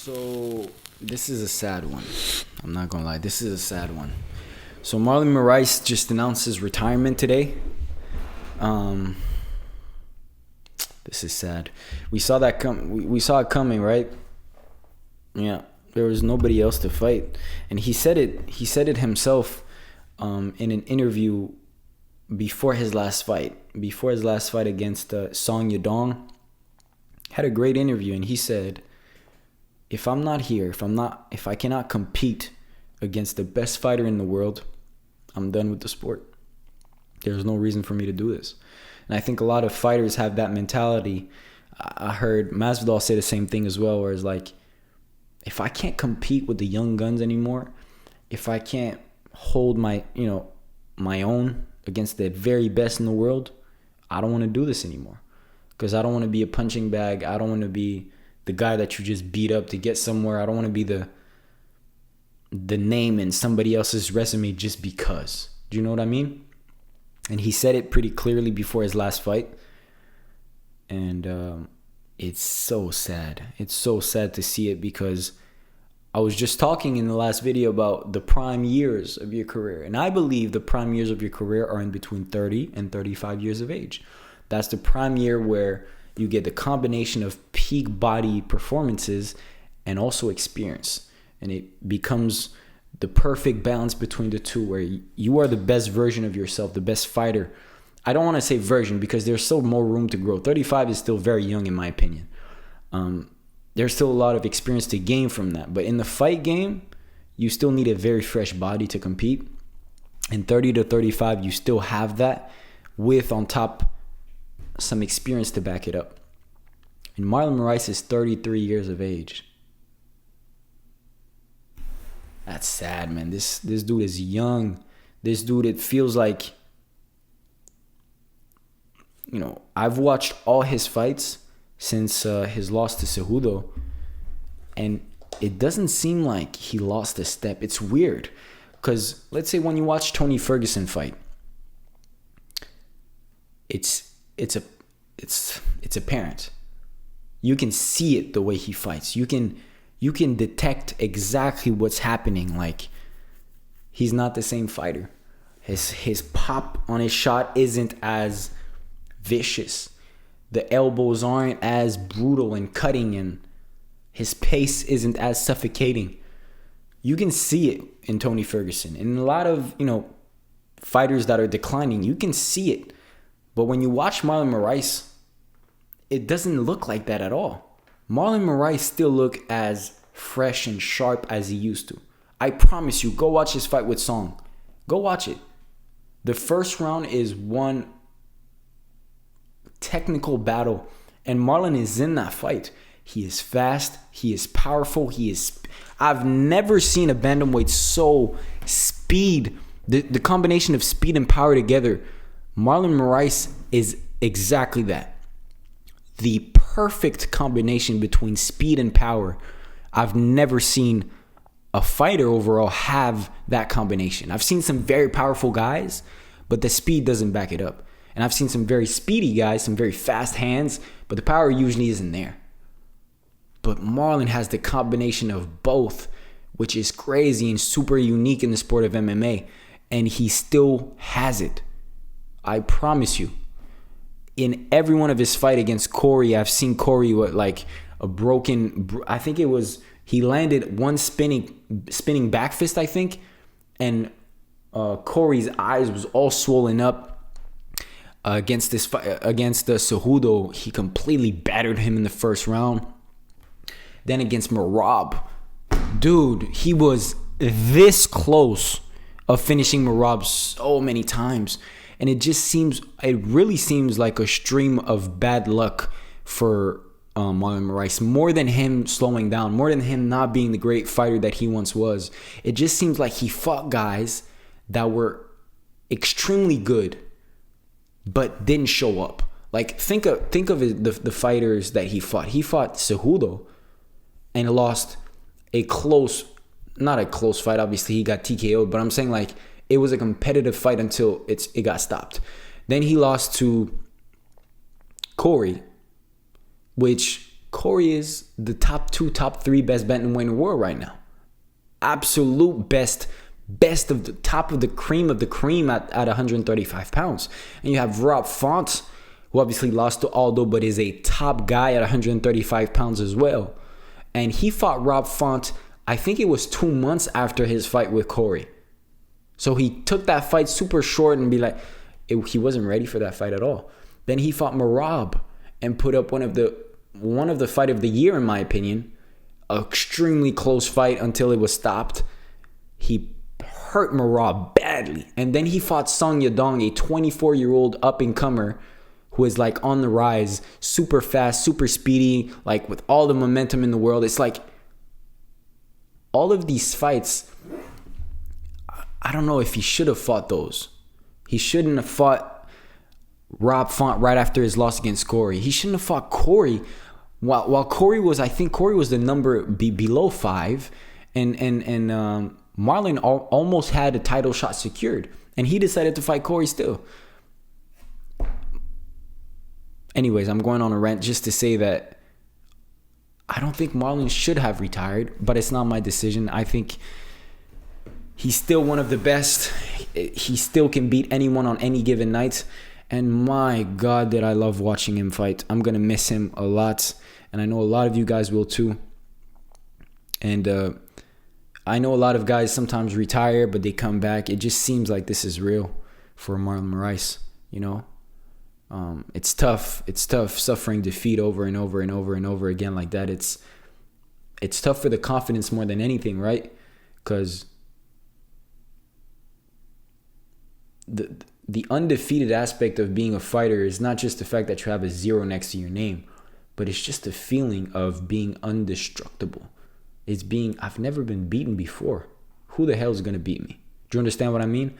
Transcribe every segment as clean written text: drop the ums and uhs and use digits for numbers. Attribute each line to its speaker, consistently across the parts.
Speaker 1: So this is a sad one. I'm not gonna lie. This is a sad one. So Marlon Moraes just announced his retirement today. This is sad. We saw that we saw it coming, right? Yeah. There was nobody else to fight, and he said it. He said it himself in an interview before his last fight. Before his last fight against Song Yadong, had a great interview, and he said, if I'm not here, if I cannot compete against the best fighter in the world, I'm done with the sport. There's no reason for me to do this. And I think a lot of fighters have that mentality. I heard Masvidal say the same thing as well, where it's like, if I can't compete with the young guns anymore, if I can't hold my own against the very best in the world, I don't want to do this anymore. Because I don't want to be a punching bag. I don't want to be the guy that you just beat up to get somewhere. I don't want to be the name in somebody else's resume just because. Do you know what I mean? And he said it pretty clearly before his last fight. And it's so sad. It's so sad to see it, because I was just talking in the last video about the prime years of your career. And I believe the prime years of your career are in between 30 and 35 years of age. That's the prime year where you get the combination of peak body performances and also experience. And it becomes the perfect balance between the two, where you are the best version of yourself, the best fighter. I don't want to say version, because there's still more room to grow. 35 is still very young in my opinion. There's still a lot of experience to gain from that. But in the fight game, you still need a very fresh body to compete. And 30 to 35, you still have that, with on top some experience to back it up. And Marlon Moraes is 33 years of age. That's sad, man. This dude is young. This dude, it feels like, I've watched all his fights since his loss to Cejudo, and it doesn't seem like he lost a step. It's weird, because let's say when you watch Tony Ferguson fight, it's apparent. You can see it the way he fights. You can detect exactly what's happening. Like, he's not the same fighter. His pop on his shot isn't as vicious. The elbows aren't as brutal and cutting, and his pace isn't as suffocating. You can see it in Tony Ferguson. And a lot of, fighters that are declining, you can see it. But when you watch Marlon Moraes, it doesn't look like that at all. Marlon Moraes still look as fresh and sharp as he used to. I promise you, go watch his fight with Song. Go watch it. The first round is one technical battle, and Marlon is in that fight. He is fast. He is powerful. I've never seen a bantamweight so speed. The combination of speed and power together. Marlon Moraes is exactly that. The perfect combination between speed and power. I've never seen a fighter overall have that combination. I've seen some very powerful guys, but the speed doesn't back it up. And I've seen some very speedy guys, some very fast hands, but the power usually isn't there. But Marlon has the combination of both, which is crazy and super unique in the sport of MMA. And he still has it. I promise you. In every one of his fight against Corey, I've seen Corey with like a broken, I think it was, he landed one spinning back fist, I think. And Corey's eyes was all swollen up. Against this fight, against the Cejudo, he completely battered him in the first round. Then against Merab, dude, he was this close of finishing Merab so many times. And it really seems like a stream of bad luck for Marlon Moraes. More than him slowing down, more than him not being the great fighter that he once was. It just seems like he fought guys that were extremely good, but didn't show up. Like, think of the fighters that he fought. He fought Cejudo and lost not a close fight. Obviously, he got TKO'd, but I'm saying, like, it was a competitive fight until it got stopped. Then he lost to Corey, which Corey is the top 2, top 3 best bantamweight in the world right now. Absolute best of the top of the cream at 135 pounds. And you have Rob Font, who obviously lost to Aldo, but is a top guy at 135 pounds as well. And he fought Rob Font, I think it was 2 months after his fight with Corey. So he took that fight super short and he wasn't ready for that fight at all. Then he fought Merab and put up one of the fight of the year, in my opinion. An extremely close fight until it was stopped. He hurt Merab badly. And then he fought Song Yadong, a 24-year-old up-and-comer who is like on the rise, super fast, super speedy, like with all the momentum in the world. It's like all of these fights, I don't know if he should have fought those. He shouldn't have fought Rob Font right after his loss against Corey. He shouldn't have fought Corey while Corey was, I think Corey was the number below 5, and Marlon almost had a title shot secured, and he decided to fight Corey still. Anyways, I'm going on a rant just to say that I don't think Marlon should have retired, but it's not my decision. I think he's still one of the best. He still can beat anyone on any given night. And my God, did I love watching him fight. I'm going to miss him a lot. And I know a lot of you guys will too. And I know a lot of guys sometimes retire, but they come back. It just seems like this is real for Marlon Moraes, you know. It's tough. It's tough suffering defeat over and over and over and over again like that. It's tough for the confidence more than anything, right? Because the undefeated aspect of being a fighter is not just the fact that you have a 0 next to your name, but it's just the feeling of being indestructible. It's being, I've never been beaten before. Who the hell is going to beat me? Do you understand what I mean?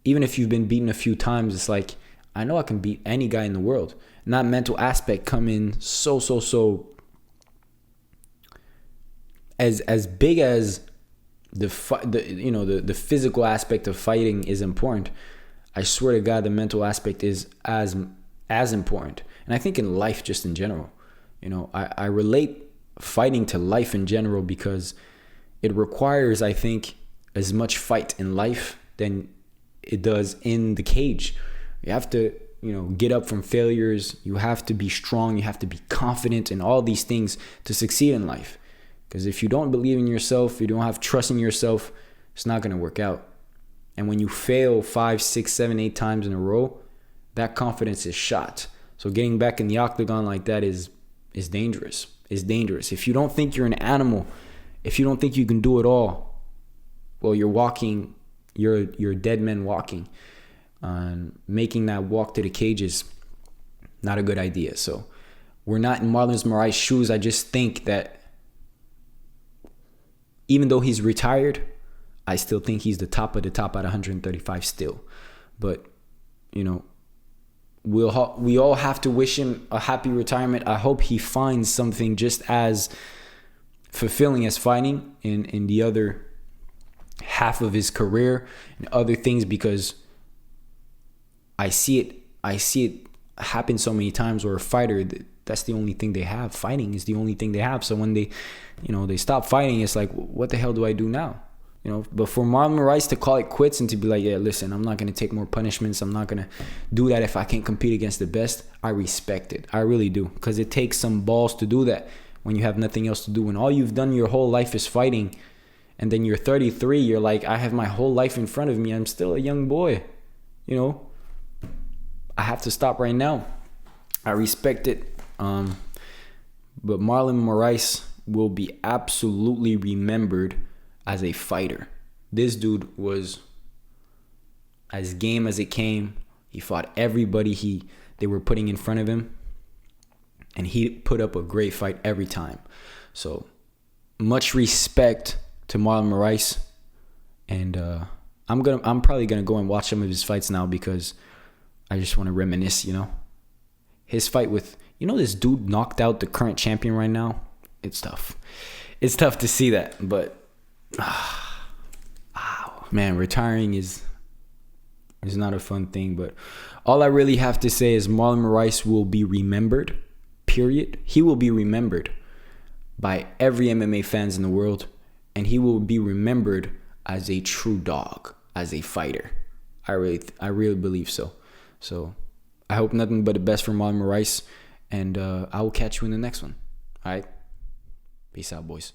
Speaker 1: Even if you've been beaten a few times, it's like, I know I can beat any guy in the world. And that mental aspect come in so as big as the physical aspect of fighting is important. I swear to God, the mental aspect is as important. And I think in life, just in general, you know, I relate fighting to life in general because it requires, I think, as much fight in life than it does in the cage. You have to, you know, get up from failures. You have to be strong. You have to be confident in all these things to succeed in life. Because if you don't believe in yourself, you don't have trust in yourself, it's not going to work out. And when you fail 5, 6, 7, 8 times in a row, that confidence is shot. So getting back in the octagon like that is dangerous. It's dangerous. If you don't think you're an animal, if you don't think you can do it all, well, you're a dead man walking. Making that walk to the cage is not a good idea. So we're not in Marlon Moraes' shoes. I just think that even though he's retired, I still think he's the top of the top at 135 still. But, you know, we all have to wish him a happy retirement. I hope he finds something just as fulfilling as fighting in the other half of his career and other things, because I see it happen so many times where a fighter, that's the only thing they have. Fighting is the only thing they have. So when they stop fighting, it's like, what the hell do I do now? You know, but for Marlon Moraes to call it quits and to be like, yeah, listen, I'm not going to take more punishments. I'm not going to do that if I can't compete against the best. I respect it. I really do. Because it takes some balls to do that when you have nothing else to do. When all you've done your whole life is fighting, and then you're 33, you're like, I have my whole life in front of me. I'm still a young boy. You know, I have to stop right now. I respect it. But Marlon Moraes will be absolutely remembered as a fighter. This dude was as game as it came. He fought everybody they were putting in front of him, and he put up a great fight every time. So much respect to Marlon Moraes, and I'm probably gonna go and watch some of his fights now because I just want to reminisce. You know, his fight with, you know, this dude knocked out the current champion right now. It's tough. It's tough to see that, but man, retiring is not a fun thing. But all I really have to say is Marlon Moraes will be remembered period, he will be remembered by every MMA fans in the world, and he will be remembered as a true dog, as a fighter. I really believe so. So I hope nothing but the best for Marlon Moraes, and I will catch you in the next one. All right, peace out, boys.